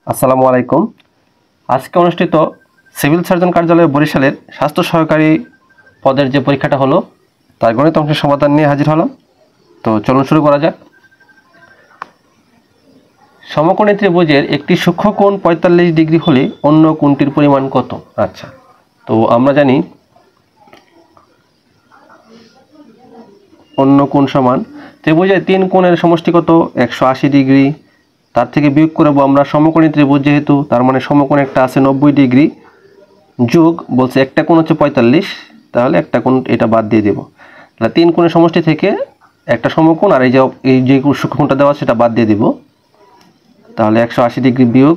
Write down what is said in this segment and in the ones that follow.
আসসালামু আলাইকুম। আজকে অনুষ্ঠিত সিভিল সার্জন কার্যালয় বরিশালের স্বাস্থ্য সহকারী পদের যে পরীক্ষাটা হলো তার গণিত অংশের সমাধান নিয়ে হাজির হলাম। তো চলুন শুরু করা যাক। সমকোণী ত্রিভুজের একটি সূক্ষ্মকোণ 45 ডিগ্রি হলে অন্য কোণটির পরিমাণ কত? আচ্ছা, তো আমরা জানি অন্য কোণ সমান ত্রিভুজের তিন কোণের সমষ্টি কত? 180 ডিগ্রি। তার থেকে বিয়োগ করব আমরা সমকোণী ত্রিভুজ যেহেতু, তার মানে সমকোণ একটা আছে 90 ডিগ্রি, যোগ বলছে একটা কোণ হচ্ছে 45, তাহলে একটা কোণ এটা বাদ দিয়ে দেব। তাহলে তিন কোণের সমষ্টি থেকে একটা সমকোণ আর এই যে সূক্ষ্মকোণটা দেওয়া সেটা বাদ দিয়ে দিব। তাহলে 180 ডিগ্রি বিয়োগ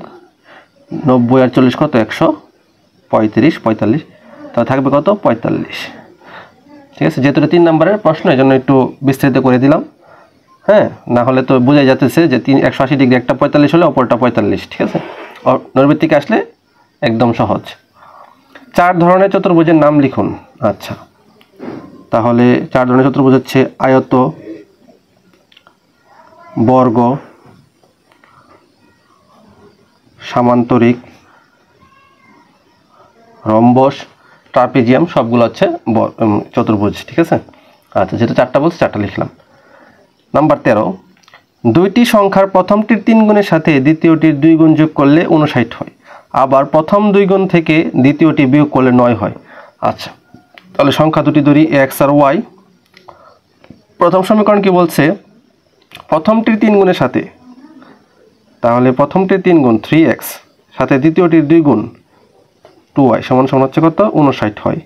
90 আর 40 কত? 135, তাহলে থাকবে কত? 45। ঠিক আছে, যেহেতু 3 নম্বরের প্রশ্ন এই জন্য একটু বিস্তারিত করে দিলাম। হ্যাঁ, না হলে তো বোঝাই যাচ্ছে যে 180 ডিগ্রি একটা 45 হলে অপরটা 45। ঠিক আছে, নৈর্ব্যক্তিকে আসলে একদম সহজ। 4 ধরনের চতুর্ভুজের নাম লিখুন। আচ্ছা, তাহলে 4 ধরনের চতুর্ভুজ হচ্ছে আয়ত, বর্গ, সামান্তরিক, রম্বস, ট্রাপিজিয়াম, সবগুলো হচ্ছে চতুর্ভুজ। ঠিক আছে, আচ্ছা যেহেতু 4টা বলছে 4টা লিখলাম। নাম্বার 13, দুইটি সংখ্যার প্রথমটির 3 গুণের সাথে দ্বিতীয়টির 2 গুণ যোগ করলে 59 হয়, আবার প্রথম 2 গুণ থেকে দ্বিতীয়টি বিয়োগ করলে 9 হয়। আচ্ছা, তাহলে সংখ্যা দুটি ধরি, x আর y। প্রথম সমীকরণ কি বলছে? প্রথমটির 3 গুণের সাথে, তাহলে প্রথমটির 3 গুণ 3x সাথে দ্বিতীয়টির 2 গুণ 2y সমান সমান হচ্ছে কত? 59 হয়।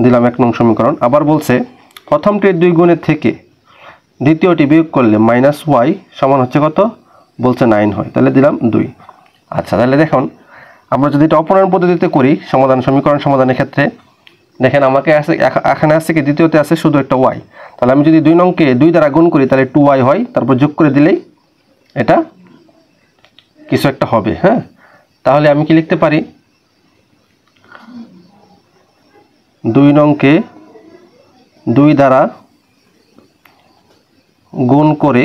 দিলাম 1 নং সমীকরণ। আবার বলছে প্রথমটির 2 গুণের থেকে দ্বিতীয়টি বিয়োগ করলে -y সমান হচ্ছে কত? বলছে 9 হয়, তাহলে দিলাম 2। আচ্ছা, তাহলে দেখুন আমরা যদি এটা অপনয়ন পদ্ধতিতে করি সমীকরণ সমাধানের ক্ষেত্রে, দেখেন আমাকে এখানে আছে কি দ্বিতীয়তে আছে শুধু একটা y, তাহলে আমি যদি 2 নংকে 2 দ্বারা গুণ করি তাহলে 2y হয়, তারপর যোগ করে দিলেই এটা কিছু একটা হবে। হ্যাঁ, তাহলে আমি কি লিখতে পারি? 2 নংকে 2 দ্বারা গুণ করে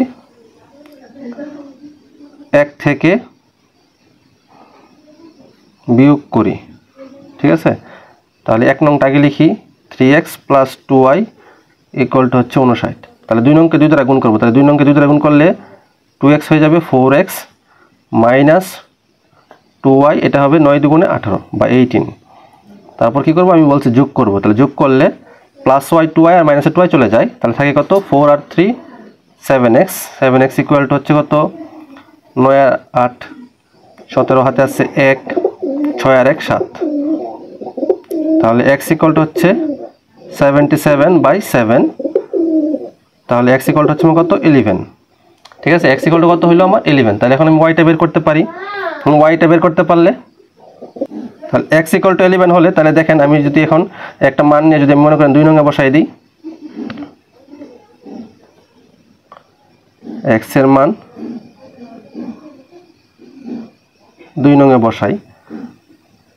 1 থেকে বিয়োগ করি। ঠিক আছে, তাহলে 1 নংটা আগে লিখি, 3x + 2y = হচ্ছে 59। তাহলে 2 নংকে 2 দ্বারা গুণ করবো, তাহলে 2 নংকে 2 দ্বারা গুণ করলে 2x হয়ে যাবে 4x - 2y, এটা হবে 9 দুগুণে 18 বা 18। তারপর কি করব? আমি বলছি যোগ করব, তাহলে যোগ করলে +y 2y আর -2y চলে যায়, তাহলে থাকে কত? 4 আর 3 7x = হচ্ছে কত? 9 আর 8 17, হাতে আছে 1, 6 আর 1 7, তাহলে x = হচ্ছে 77/7, তাহলে x = হচ্ছে কত? 11। ঠিক আছে, x = কত হলো আমার? 11। তাহলে এখন আমি y-টা বের করতে পারি। y-টা বের করতে পারলে তাহলে x = 11 হলে, তাহলে দেখেন আমি যদি এখন একটা মান নিয়ে যদি মনে করেন 2 নং এ বসাই দিই, x এর মান 2 নং এ বসাই,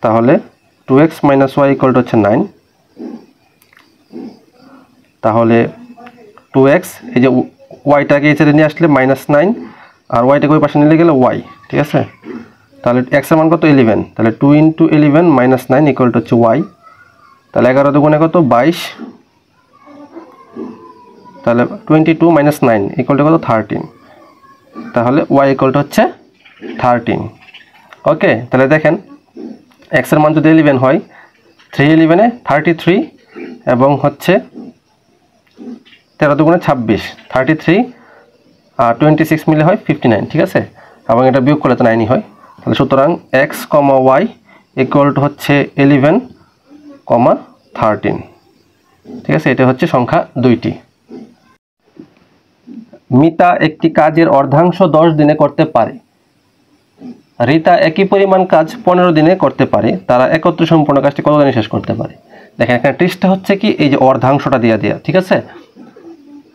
তাহলে 2x - y = হচ্ছে 9। তাহলে 2x, এই যে y-টাকে এই সাইডে নিয়ে আসলে -9 আর y-টাকে ওই পাশে নিয়ে গেলে y। ঠিক আছে, তাহলে x এর মান কত? 11, তাহলে 2 × 11 - 9 = হচ্ছে y। তাহলে 11 দুগুণে কত? 22, তাহলে 22 - 9 = কত? 13। তাহলে y = হচ্ছে 13। ওকে, তাহলে দেখেন x এর মান যদি 11 হয়, 3 11 33 এবং হচ্ছে 13 দুগুণে 26, 33 আর 26 মিলে হয় 59। ঠিক আছে, এবং এটা বিয়োগ করলে তো 9ই হয়। তাহলে সুতরাং x, y = হচ্ছে 11, 13। ঠিক আছে, এটা হচ্ছে সংখ্যা 2টি। মিতা একটি কাজের অর্ধাংশ 10 দিনে করতে পারে, রিতা একই পরিমাণ কাজ 15 দিনে করতে পারে, তারা একত্রে সম্পূর্ণ কাজটি কত দিনে শেষ করতে পারে? দেখেন এখানে ট্রিক্সটা হচ্ছে কি, এই যে অর্ধাংশটা দেয়া। ঠিক আছে,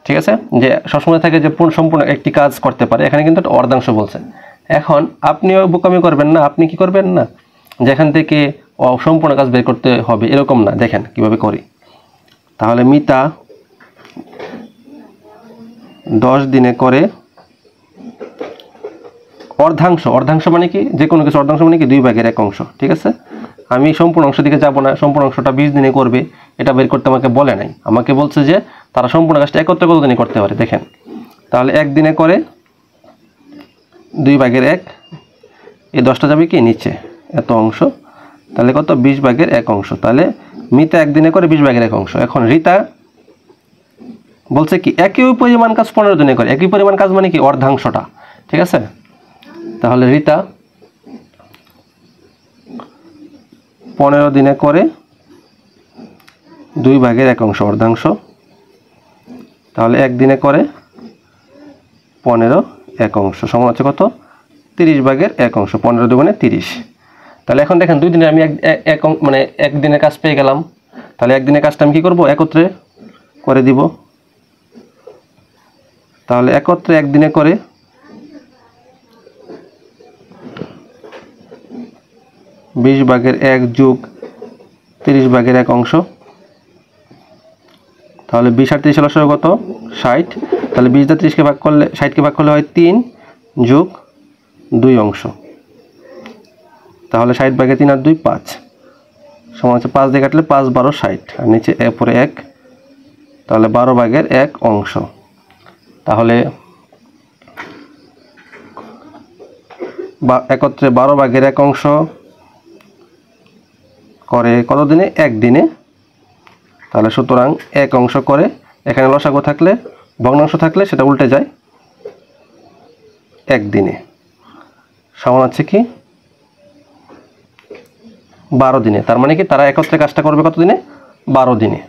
ঠিক আছে, যে সবসময় থাকে যে সম্পূর্ণ একটি কাজ করতে পারে, এখানে কিন্তু একটা অর্ধাংশ বলছে। এখন আপনিও বোকামি করবেন না, আপনি কি করবেন না যেখান থেকে সম্পূর্ণ কাজ বের করতে হবে এরকম না। দেখেন কিভাবে করি। তাহলে মিতা 10 দিনে করে অর্ধাংশ, অর্ধাংশ মানে কি, যে কোনো কিছু অর্ধাংশ মানে কি 2/1 অংশ, ঠিক আছে। আমি সম্পূর্ণ অংশ দিকে যাব না, সম্পূর্ণ অংশটা 20 দিনে করবে এটা বের করতে আমাকে বলে নাই, আমাকে বলছে যে তারা সম্পূর্ণ কাজটা একত্রে কত দিনে করতে পারে। দেখেন তাহলে একদিনে করে 2/1, এই 10টা যাবে কি নিচে এত অংশ, তাহলে কত 20/1 অংশ। তাহলে মিতা একদিনে করে 20/1 অংশ। এখন রিতা বলছে কি একই পরিমাণ কাজ 15 দিনে করে, একই পরিমাণ কাজ মানে কি অর্ধাংশটা, ঠিক আছে। তাহলে রিতা 15 দিনে করে 2/1 অংশ অর্ধাংশ, তাহলে একদিনে করে 15/1 অংশ সমান হচ্ছে কত 30/1 অংশ, 15 দুগুণে 30। তাহলে এখন দেখেন 2 দিনে আমি মানে একদিনের কাজ পেয়ে গেলাম, তাহলে একদিনের কাজটা আমি কি করব একত্রে করে দিব। তাহলে একত্রে একদিনে করে 20/1 যোগ 30/1 অংশ, তাহলে 20 আর 30 হলো কত 60। তাহলে 20 দ্বারা 30কে ভাগ করলে 60কে ভাগ করলে হয় 3 যোগ 2 অংশ, তাহলে 60/3 আর 2 5 সমান হচ্ছে 5 দিয়ে কাটলে 5 12 60 আর নিচে এরপরে 1, তাহলে 12/1 অংশ। তাহলে একত্রে 12/1 অংশ করে কত দিনে একদিনে, তাহলে সুতরাং 1 অংশ করে, এখানে লসাগু থাকলে ভগ্নাংশ থাকলে সেটা উল্টে যায়, একদিনে সমান হচ্ছে কি 12 দিনে। তার মানে কি তারা একত্রে কাজটা করবে কত দিনে 12 দিনে।